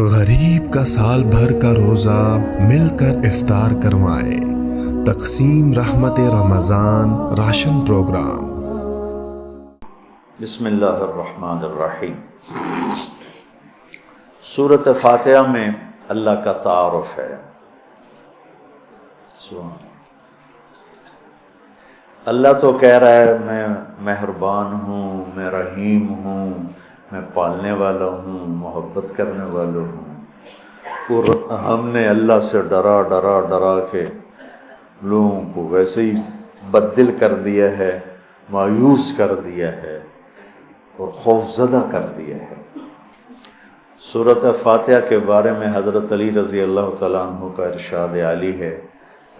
غریب کا سال بھر کا روزہ مل کر افطار کروائے، تقسیم رحمت رمضان راشن پروگرام۔ بسم اللہ الرحمن الرحیم۔ سورۃ فاتحہ میں اللہ کا تعارف ہے۔ اللہ تو کہہ رہا ہے میں مہربان ہوں، میں رحیم ہوں، میں پالنے والا ہوں، محبت کرنے والا ہوں، اور ہم نے اللہ سے ڈرا ڈرا ڈرا کے لوگوں کو ویسے ہی بددل کر دیا ہے، مایوس کر دیا ہے اور خوف زدہ کر دیا ہے۔ سورۃ فاتحہ کے بارے میں حضرت علی رضی اللہ تعالیٰ عنہ کا ارشاد عالی ہے،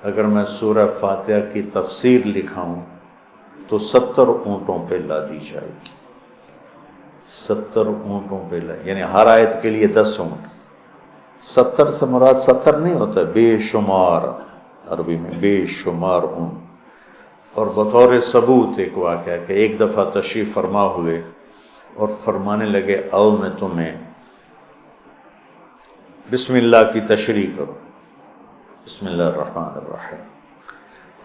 اگر میں سورہ فاتحہ کی تفسیر لکھاؤں تو 70 اونٹوں پہ لادی جائے گی۔ 70 اونٹوں پہ یعنی ہر آیت کے لیے 10 اونٹ۔ 70 سے مراد 70 نہیں ہوتا، بے شمار، عربی میں بے شمار اونٹ۔ اور بطور ثبوت ایک واقعہ کہ ایک دفعہ تشریف فرما ہوئے اور فرمانے لگے آؤ میں تمہیں بسم اللہ کی تشریح کرو، بسم اللہ الرحمن الرحیم۔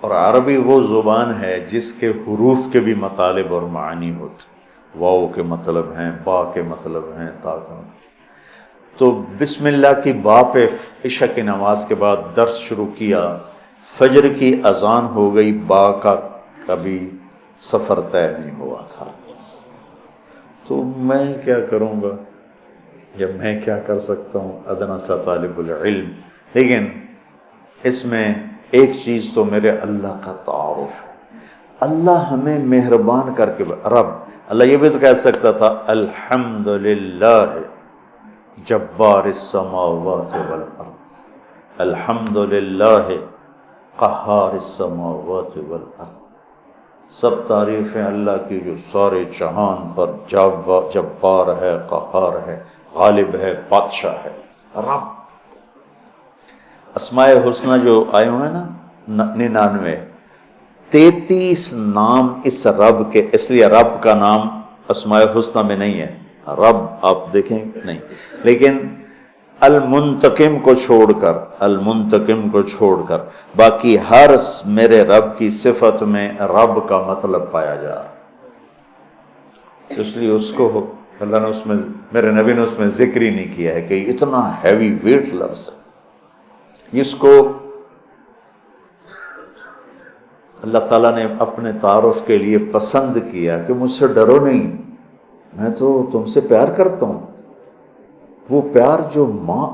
اور عربی وہ زبان ہے جس کے حروف کے بھی مطالب اور معنی ہوتے، واو کے مطلب ہیں، با کے مطلب ہیں، تا کا مطلب۔ تو بسم اللہ کی با پہ عشاء کی نماز کے بعد درس شروع کیا، فجر کی اذان ہو گئی، با کا کبھی سفر طے نہیں ہوا تھا۔ تو میں کیا کروں گا، جب میں کیا کر سکتا ہوں، ادنا سا طالب العلم۔ لیکن اس میں ایک چیز تو میرے اللہ کا تعارف ہے۔ اللہ ہمیں مہربان کر کے رب، اللہ یہ بھی تو کہہ سکتا تھا الحمدللہ جبار السماوات والارض، الحمدللہ قہار السماوات والارض۔ سب تعریفیں اللہ کی جو سارے جہان پر جبار ہے، قہار ہے، غالب ہے، بادشاہ ہے، رب۔ اسماء حسنہ جو آئے ہوئے نا 99، 33 نام اس رب کے، اس لیے رب کا نام اسماء حسنہ میں نہیں ہے، رب آپ دیکھیں نہیں، لیکن المنتقم کو چھوڑ کر، المنتقم کو چھوڑ کر باقی ہر میرے رب کی صفت میں رب کا مطلب پایا جا رہا، اس لیے اس کو اللہ نے اس میں، میرے نبی نے اس میں ذکر ہی نہیں کیا ہے کہ اتنا ہیوی ویٹ لفظ ہے۔ اس کو اللہ تعالیٰ نے اپنے تعارف کے لیے پسند کیا کہ مجھ سے ڈرو نہیں، میں تو تم سے پیار کرتا ہوں۔ وہ پیار جو ماں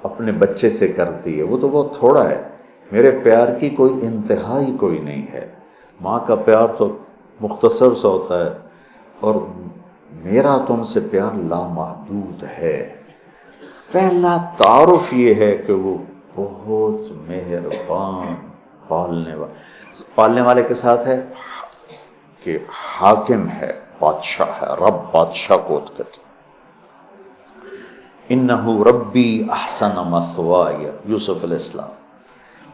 اپنے بچے سے کرتی ہے وہ تو بہت تھوڑا ہے، میرے پیار کی کوئی انتہا ہی کوئی نہیں ہے۔ ماں کا پیار تو مختصر سا ہوتا ہے، اور میرا تم سے پیار لامحدود ہے۔ پہلا تعارف یہ ہے کہ وہ بہت مہربان، پالنے والے کے ساتھ ہے کہ حاکم ہے، بادشاہ ہے، رب بادشاہ کو کہتے۔ انہ ربی احسن مثوائی، یوسف علیہ السلام،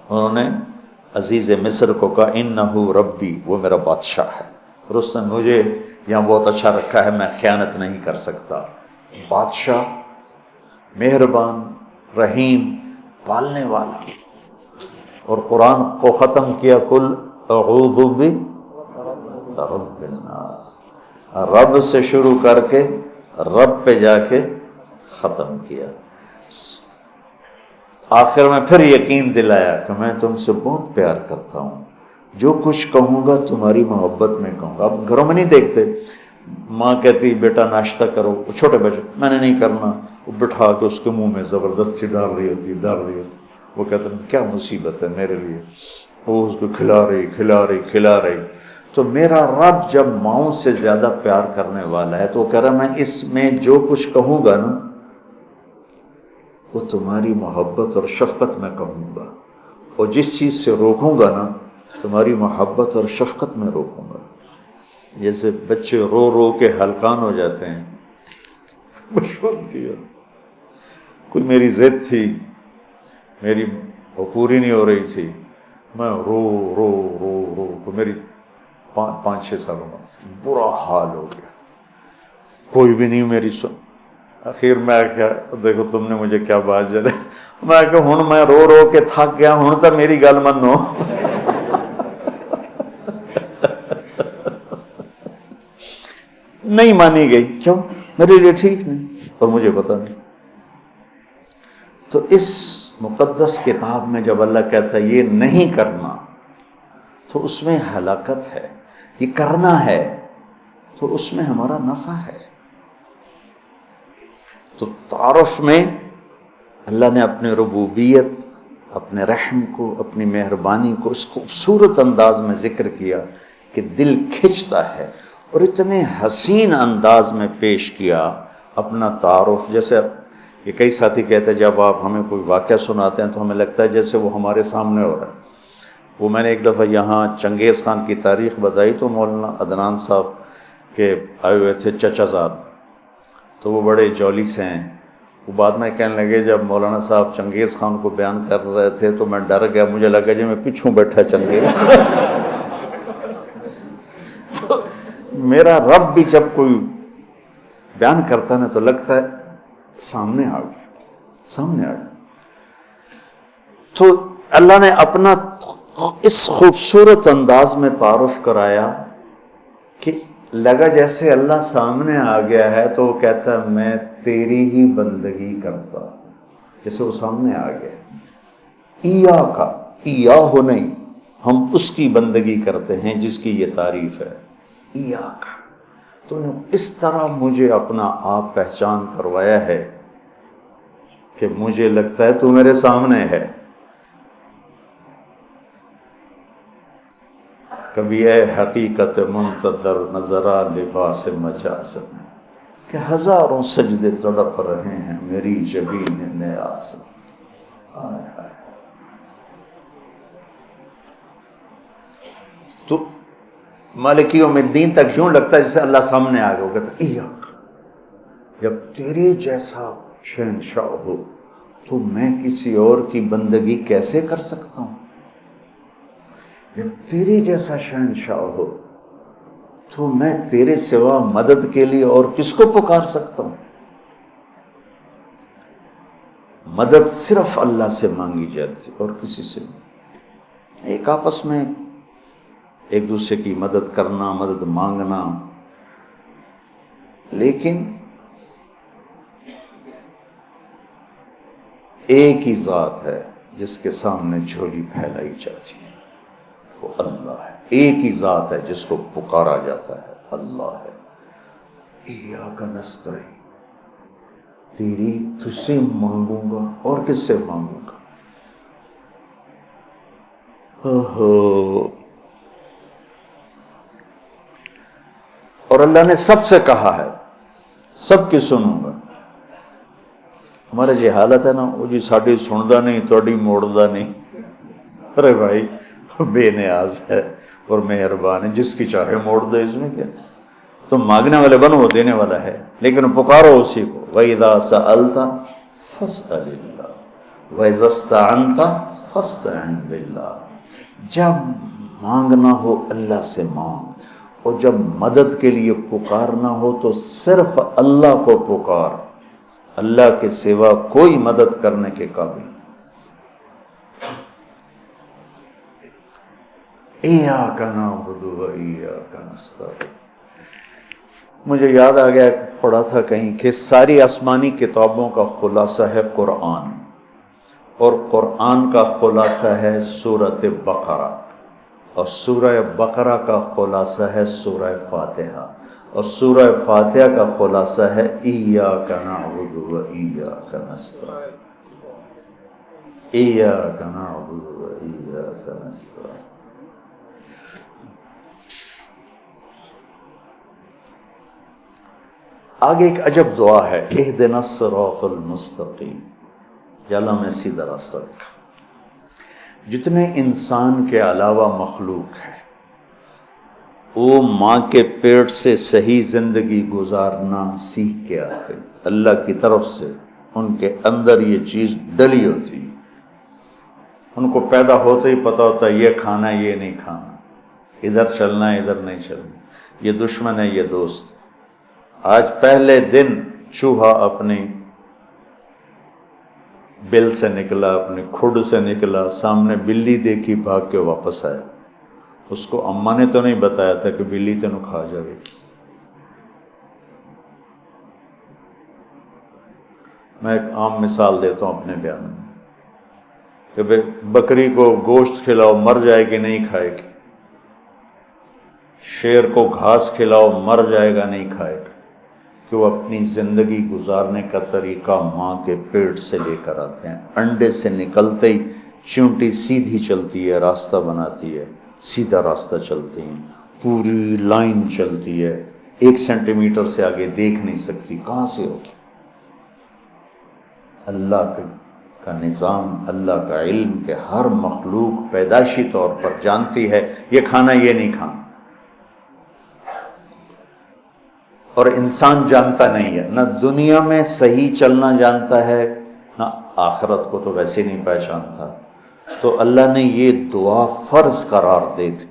انہوں نے عزیز مصر کو کہا انہ ربی، وہ میرا بادشاہ ہے، اور اس نے مجھے یہاں بہت اچھا رکھا ہے، میں خیانت نہیں کر سکتا۔ بادشاہ، مہربان، رحیم، پالنے والا۔ اور قرآن کو ختم کیا کل اعوذ برب الناس، رب سے شروع کر کے رب پہ جا کے ختم کیا۔ آخر میں پھر یقین دلایا کہ میں تم سے بہت پیار کرتا ہوں، جو کچھ کہوں گا تمہاری محبت میں کہوں گا۔ اب گھروں میں نہیں دیکھتے، ماں کہتی بیٹا ناشتہ کرو، چھوٹے بچے میں نے نہیں کرنا، وہ بٹھا کے اس کے منہ میں زبردستی ڈال رہی ہوتی، وہ کہتے ہیں کیا مصیبت ہے میرے لیے، وہ اس کو کھلا رہی۔ تو میرا رب جب ماؤں سے زیادہ پیار کرنے والا ہے تو وہ کہہ رہا میں اس میں جو کچھ کہوں گا نا وہ تمہاری محبت اور شفقت میں کہوں گا، اور جس چیز سے روکوں گا نا تمہاری محبت اور شفقت میں روکوں گا۔ جیسے بچے رو رو کے ہلکان ہو جاتے ہیں، بچپن کیا کوئی میری ضد تھی، میری وہ پوری نہیں ہو رہی تھی، میں رو رو رو رو کو میری 5-6 سالوں میں برا حال ہو گیا، کوئی بھی نہیں میری سن۔ اخیر میں کیا دیکھو تم نے مجھے کیا بات چلے، میں کہ ہن میں رو رو کے تھک گیا، ہن تو میری گل منو۔ نہیں مانی گئی، کیوں؟ میرے لیے ٹھیک نہیں اور مجھے پتہ نہیں۔ تو اس مقدس کتاب میں جب اللہ کہتا ہے یہ نہیں کرنا تو اس میں ہلاکت ہے، یہ کرنا ہے تو اس میں ہمارا نفع ہے۔ تو تعارف میں اللہ نے اپنے ربوبیت، اپنے رحم کو، اپنی مہربانی کو اس خوبصورت انداز میں ذکر کیا کہ دل کھنچتا ہے، اور اتنے حسین انداز میں پیش کیا اپنا تعارف۔ جیسے یہ کئی ساتھی کہتے ہیں جب آپ ہمیں کوئی واقعہ سناتے ہیں تو ہمیں لگتا ہے جیسے وہ ہمارے سامنے ہو رہا ہے۔ وہ میں نے ایک دفعہ یہاں چنگیز خان کی تاریخ بتائی تو مولانا عدنان صاحب کے آئے ہوئے تھے چچا زاد، تو وہ بڑے جولی سے ہیں۔ وہ بعد میں کہنے لگے جب مولانا صاحب چنگیز خان کو بیان کر رہے تھے تو میں ڈر گیا، مجھے لگا جی میں پیچھوں بیٹھا چنگیز خان۔ تو میرا رب بھی جب کوئی بیان کرتا نا تو لگتا ہے سامنے آ گیا، سامنے آ گیا۔ تو اللہ نے اپنا اس خوبصورت انداز میں تعارف کرایا کہ لگا جیسے اللہ سامنے آ گیا ہے تو وہ کہتا ہے میں تیری ہی بندگی کرتا، جیسے وہ سامنے آ گیا۔ ایا کا ایا ہو نہیں، ہم اس کی بندگی کرتے ہیں جس کی یہ تعریف ہے، ایا کا۔ تو نے اس طرح مجھے اپنا آپ پہچان کروایا ہے کہ مجھے لگتا ہے تو میرے سامنے ہے۔ کبھی اے حقیقت منتظر نظرا لباس مجاز میں، کہ ہزاروں سجدے تڑپ رہے ہیں میری جبین نیاز میں۔ آئے آئے۔ تو مالک یوم الدین تک یوں لگتا ہے جیسے اللہ سامنے آ گیا، کہتا ہے ایاک، جب تیرے جیسا شہنشاہ ہو تو میں کسی اور کی بندگی کیسے کر سکتا ہوں؟ جب تیرے جیسا شہنشاہ ہو تو میں تیرے سوا مدد کے لیے اور کس کو پکار سکتا ہوں؟ مدد صرف اللہ سے مانگی جاتی اور کسی سے نہیں۔ ایک آپس میں ایک دوسرے کی مدد کرنا، مدد مانگنا، لیکن ایک ہی ذات ہے جس کے سامنے جھولی پھیلائی جاتی ہے، وہ اللہ ہے۔ ایک ہی ذات ہے جس کو پکارا جاتا ہے، اللہ ہے۔ ایاک نستعین، تیری تجھ سے مانگوں گا اور کس سے مانگوں گا؟ اور اللہ نے سب سے کہا ہے سب کی سنوں گا۔ ہمارے جی حالت ہے نا، وہ جی ساڈی سندا نہیں تہاڈی موڑدا نہیں۔ ارے بھائی بے نیاز ہے اور مہربان ہے، جس کی چاہے موڑ دے، اس میں کیا؟ تم مانگنے والے بنو، وہ دینے والا ہے، لیکن پکارو اسی کو۔ وَإِذَا سَأَلْتَ فَاسْأَلِ اللَّهَ وَإِذَا اسْتَعَنْتَ فَاسْتَعِنْ بِاللَّهِ۔ جب مانگنا ہو اللہ سے مانگ، اور جب مدد کے لیے پکارنا ہو تو صرف اللہ کو پکار، اللہ کے سوا کوئی مدد کرنے کے قابل نہیں۔ ایاک نعبد و ایاک نستعین۔ مجھے یاد آ گیا، پڑھا تھا کہیں کہ ساری آسمانی کتابوں کا خلاصہ ہے قرآن، اور قرآن کا خلاصہ ہے سورۃ بقرہ، اور سورہ بقرہ کا خلاصہ ہے سورہ فاتحہ، اور سورہ فاتحہ کا خلاصہ ہے ایاک نعبد و ایاک نستعین، ایاک نعبد و ایاک نستعین۔ آگے ایک عجب دعا ہے، اہدنا الصراط المستقیم، یا اللہ میں سیدھا راستہ دکھا۔ جتنے انسان کے علاوہ مخلوق ہے وہ ماں کے پیٹ سے صحیح زندگی گزارنا سیکھ کے آتے، اللہ کی طرف سے ان کے اندر یہ چیز ڈلی ہوتی، ان کو پیدا ہوتے ہی پتہ ہوتا ہے یہ کھانا ہے یہ نہیں کھانا، ادھر چلنا ہے ادھر نہیں چلنا، یہ دشمن ہے یہ دوست۔ آج پہلے دن چوہا اپنی بل سے نکلا، اپنی کھڈ سے نکلا، سامنے بلی دیکھی، بھاگ کے واپس آیا۔ اس کو اماں نے تو نہیں بتایا تھا کہ بلی تینوں کھا جائے۔ میں ایک عام مثال دیتا ہوں اپنے بیان میں کہ بکری کو گوشت کھلاؤ مر جائے گی نہیں کھائے گی، شیر کو گھاس کھلاؤ مر جائے گا نہیں کھائے گا، کہ وہ اپنی زندگی گزارنے کا طریقہ ماں کے پیٹ سے لے کر آتے ہیں۔ انڈے سے نکلتے ہی چونٹی سیدھی چلتی ہے، راستہ بناتی ہے، سیدھا راستہ چلتی ہیں، پوری لائن چلتی ہے، 1 سینٹی میٹر سے آگے دیکھ نہیں سکتی، کہاں سے ہوگی؟ اللہ کا نظام، اللہ کا علم کہ ہر مخلوق پیدائشی طور پر جانتی ہے یہ کھانا یہ نہیں کھانا، اور انسان جانتا نہیں ہے، نہ دنیا میں صحیح چلنا جانتا ہے نہ آخرت کو تو ویسے نہیں پہچانتا۔ تو اللہ نے یہ دعا فرض قرار دے دی،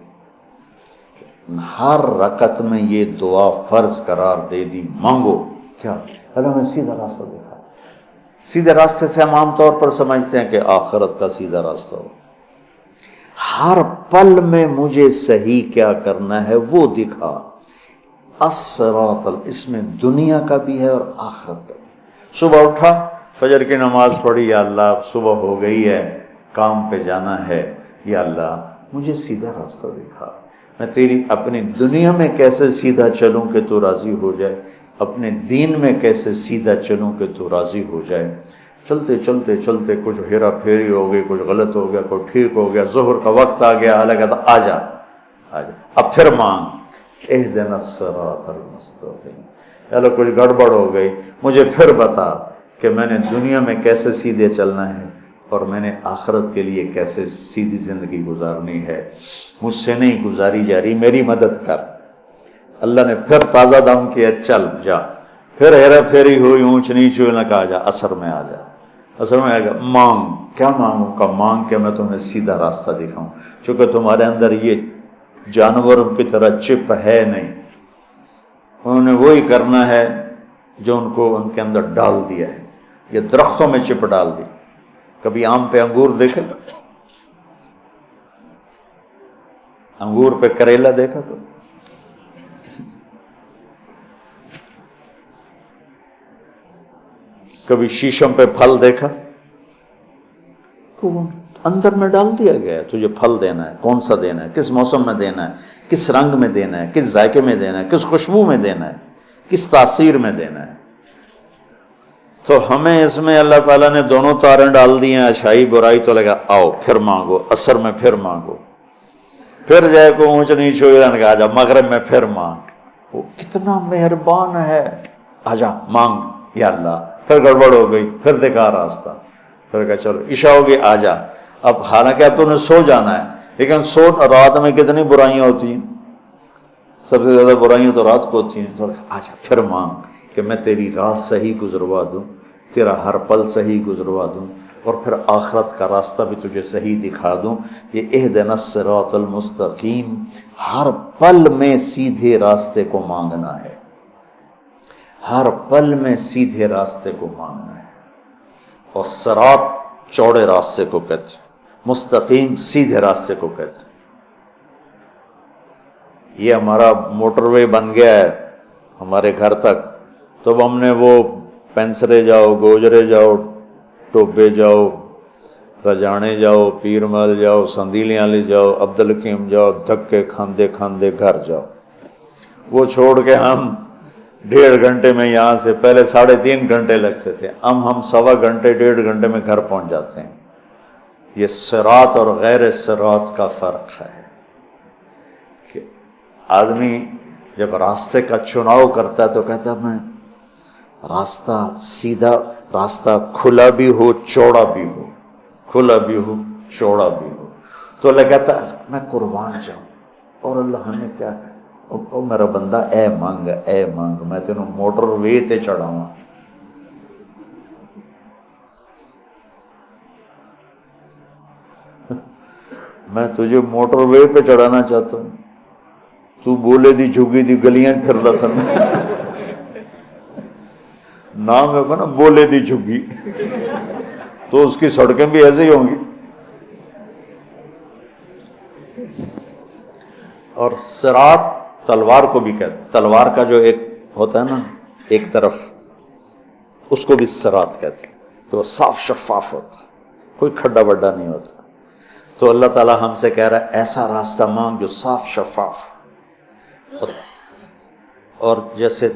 ہر رکعت میں یہ دعا فرض قرار دے دی، مانگو کیا؟ اللہ میں سیدھا راستہ دکھا۔ سیدھے راستے سے ہم عام طور پر سمجھتے ہیں کہ آخرت کا سیدھا راستہ ہو، ہر پل میں مجھے صحیح کیا کرنا ہے وہ دکھا۔ الصراط، اس میں دنیا کا بھی ہے اور آخرت کا بھی۔ صبح اٹھا، فجر کی نماز پڑھی، یا اللہ صبح ہو گئی ہے، کام پہ جانا ہے، یا اللہ مجھے سیدھا راستہ دکھا، میں تیری اپنی دنیا میں کیسے سیدھا چلوں کہ تو راضی ہو جائے، اپنے دین میں کیسے سیدھا چلوں کہ تو راضی ہو جائے۔ چلتے چلتے چلتے کچھ ہیرا پھیری ہو گئی، کچھ غلط ہو گیا، کوئی ٹھیک ہو گیا، ظہر کا وقت آ گیا، اللہ کہتا آجا آجا، اب پھر مانگ، اہدنا الصراط المستقیم، چلو کچھ گڑبڑ ہو گئی، مجھے پھر بتا کہ میں نے دنیا میں کیسے سیدھے چلنا ہے اور میں نے آخرت کے لیے کیسے سیدھی زندگی گزارنی ہے، مجھ سے نہیں گزاری جا رہی، میری مدد کر۔ اللہ نے پھر تازہ دم کیا، چل جا، پھر ہیرا پھیری ہوئی، اونچ نیچ ہوئی، نہ کہا جا عصر میں آ جا، عصر میں آ گیا، مانگ، کیا مانگوں کا؟ مانگ کہ میں تمہیں سیدھا راستہ دکھاؤں، چونکہ تمہارے اندر یہ جانوروں کی طرح چپ ہے نہیں، انہوں نے وہی کرنا ہے جو ان کو ان کے اندر ڈال دیا ہے، یہ درختوں میں چپ ڈال دی۔ کبھی آم پہ انگور دیکھے؟ انگور پہ کریلا دیکھا تو؟ کبھی شیشم پہ پھل دیکھا؟ اندر میں ڈال دیا گیا ہے، تجھے پھل دینا ہے، کون سا دینا ہے، کس موسم میں دینا ہے، کس رنگ میں دینا ہے، کس ذائقے میں دینا ہے، کس خوشبو میں دینا ہے، کس تاثیر میں دینا ہے۔ تو ہمیں اس میں اللہ تعالیٰ نے دونوں تاریں ڈال دی ہیں، اچھائی برائی، تو لگا آؤ پھر مانگو، عصر میں پھر مانگو، پھر جائے کو اونچ نیچ ہو جانے کا، آجا مغرب میں پھر مانگ، وہ کتنا مہربان ہے، آجا مانگ یا اللہ، پھر گڑبڑ ہو گئی، پھر دکھا راستہ، پھر کہا چلو عشاء ہوگی آجا۔ اب حالانکہ اب تو نے سو جانا ہے، لیکن سو رات میں کتنی برائیاں ہوتی ہیں، سب سے زیادہ برائیاں تو رات کو ہوتی ہیں، تو آجا پھر مانگ کہ میں تیری رات صحیح گزروا دوں، تیرا ہر پل صحیح گزروا دوں، اور پھر آخرت کا راستہ بھی تجھے صحیح دکھا دوں۔ یہ اہدنا الصراط المستقیم، ہر پل میں سیدھے راستے کو مانگنا ہے، ہر پل میں سیدھے راستے کو مانگنا ہے۔ اور صراط چوڑے راستے کو کہتے، مستقیم سیدھے راستے کو کہتے۔ یہ ہمارا موٹر وے بن گیا ہے ہمارے گھر تک، تو اب ہم نے وہ پینسرے جاؤ، گوجرے جاؤ، ٹوبے جاؤ، رجانے جاؤ، پیر محل جاؤ، سندیلیاں لے جاؤ، عبدالحکیم جاؤ، دھکے کھاندے کھاندے گھر جاؤ۔ وہ چھوڑ کے ہم 1.5 گھنٹے میں یہاں سے، پہلے 3.5 گھنٹے لگتے تھے، ہم 1.25 گھنٹے 1.5 گھنٹے میں گھر پہنچ جاتے ہیں۔ یہ صراط اور غیر صراط کا فرق ہے کہ آدمی جب راستے کا چناؤ کرتا ہے تو کہتا ہے میں راستہ سیدھا، راستہ کھلا بھی ہو چوڑا بھی ہو، کھلا بھی ہو چوڑا بھی ہو، تو اللہ کہتا ہے میں قربان جاؤں، اور اللہ ہمیں کیا کہ او میرا بندہ اے مانگ، میں تینوں موٹر وے تے چڑھاؤں، میں تجھے موٹر وے پہ چڑھانا چاہتا ہوں، تو بولے دی جھگی دی گلیاں پھر رکھنا، نام ہے نا بولے دی جھگی، تو اس کی سڑکیں بھی ایسے ہی ہوں گی. اور صراط تلوار کو بھی کہتے ہیں، تلوار کا جو ایک ہوتا ہے نا ایک طرف، اس کو بھی صراط کہتے ہیں، تو وہ صاف شفاف ہوتا ہے، کوئی کھڈا بڈا نہیں ہوتا. تو اللہ تعالیٰ ہم سے کہہ رہا ہے ایسا راستہ مانگ جو صاف شفاف، اور جیسے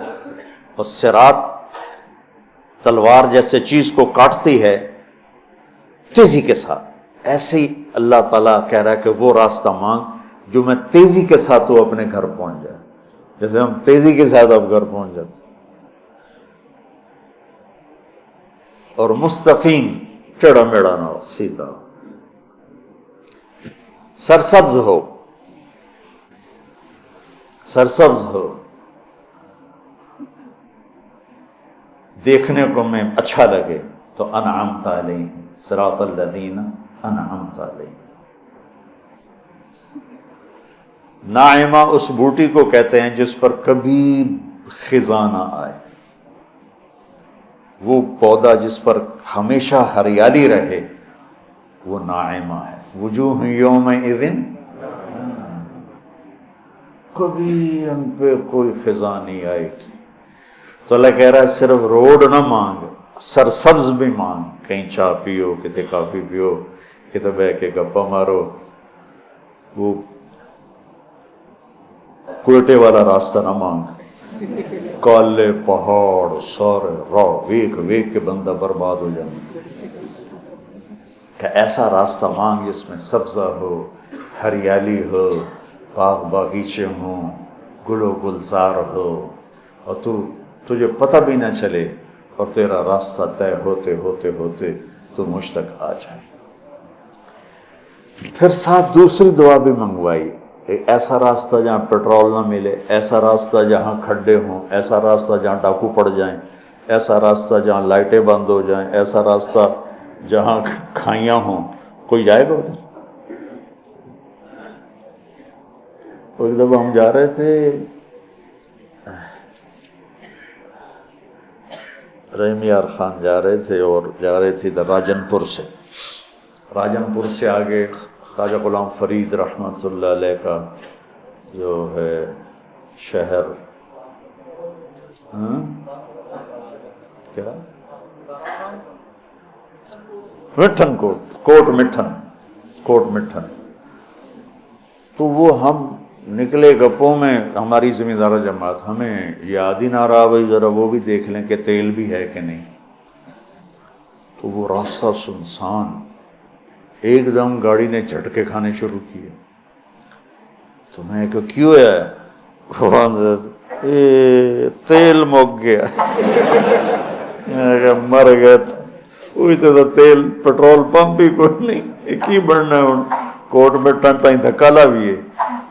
صراط تلوار جیسے چیز کو کاٹتی ہے تیزی کے ساتھ، ایسے ہی اللہ تعالیٰ کہہ رہا ہے کہ وہ راستہ مانگ جو میں تیزی کے ساتھ تو اپنے گھر پہنچ جائے، جیسے ہم تیزی کے ساتھ اب گھر پہنچ جاتے. اور مستقیم، ٹیڑھا میڑا نہ ہو، سیدھا ہو، سرسبز ہو، سرسبز ہو، دیکھنے کو میں اچھا لگے. تو انعمت علیہم صراط الذین انعمت علیہم. ناعمہ اس بوٹی کو کہتے ہیں جس پر کبھی خزاں نہ آئے، وہ پودا جس پر ہمیشہ ہریالی رہے، وہ ناعمہ ہے. وجوہ یومئذ، کبھی ان پہ کوئی خزاں نہیں آئے گی. تو اللہ کہہ رہا ہے صرف روڈ نہ مانگ، سرسبز بھی مانگ، کہیں چائے پیو، کتے کافی پیو، کتے بہ کے گپا مارو. وہ کوئٹے والا راستہ نہ مانگ، کالے پہاڑ سارے راہ ویک ویک کے بندہ برباد ہو جائے. کہ ایسا راستہ مانگ جس میں سبزہ ہو، ہریالی ہو، باغ باغیچے ہوں، گل و گلزار ہو، اور تجھے پتہ بھی نہ چلے، اور تیرا راستہ طے ہوتے ہوتے ہوتے تو مجھ تک آ جائے. پھر ساتھ دوسری دعا بھی منگوائی کہ ایسا راستہ جہاں پیٹرول نہ ملے، ایسا راستہ جہاں کھڈے ہوں، ایسا راستہ جہاں ڈاکو پڑ جائیں، ایسا راستہ جہاں لائٹیں بند ہو جائیں، ایسا راستہ جہاں کھائیاں ہوں. کوئی جائے گا ادھر؟ ایک دفعہ ہم جا رہے تھے رحیم یار خان جا رہے تھے، اور جا رہے تھے راجن پور سے. راجن پور سے آگے خواجہ غلام فرید رحمۃ اللہ علیہ کا جو ہے شہر، کیا مٹھن کوٹ مٹھن. تو وہ ہم نکلے گپوں میں، ہماری ذمہ دار جماعت، ہمیں یاد ہی نہ رہا بھائی ذرا وہ بھی دیکھ لیں کہ تیل بھی ہے کہ نہیں. تو وہ راستہ سنسان، ایک دم گاڑی نے جھٹکے کھانے شروع کیے. تو میں کہ کیوں ہے؟ تیل مک گیا. مر گئے وہی تو تیل، پیٹرول پمپ ہی کوئی نہیں، ایک ہی بڑھنا ہے. کوٹ میں ٹن تائیں دھکا لا بھی ہے،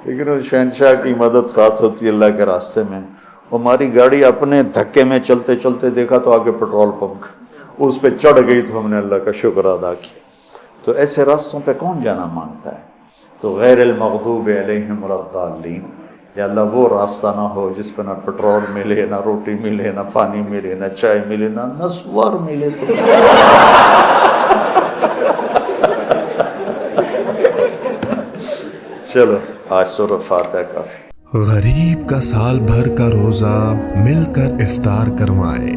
لیکن اس شہنشاہ کی مدد ساتھ ہوتی ہے اللہ کے راستے میں. ہماری گاڑی اپنے دھکے میں چلتے چلتے دیکھا تو آگے پیٹرول پمپ، اس پہ چڑھ گئی تو ہم نے اللہ کا شکر ادا کیا. تو ایسے راستوں پہ کون جانا مانگتا ہے؟ تو غیر المغضوب علیہم ولا الضالین، یا اللہ وہ راستہ نہ ہو جس پہ نہ پیٹرول ملے، نہ روٹی ملے، نہ پانی ملے، نہ چائے ملے، نہ نسوار ملے. تو چلو آج سورۃ فاتحہ کافی. غریب کا سال بھر کا روزہ مل کر افطار کروائے.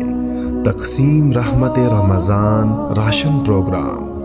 تقسیم رحمت رمضان راشن پروگرام.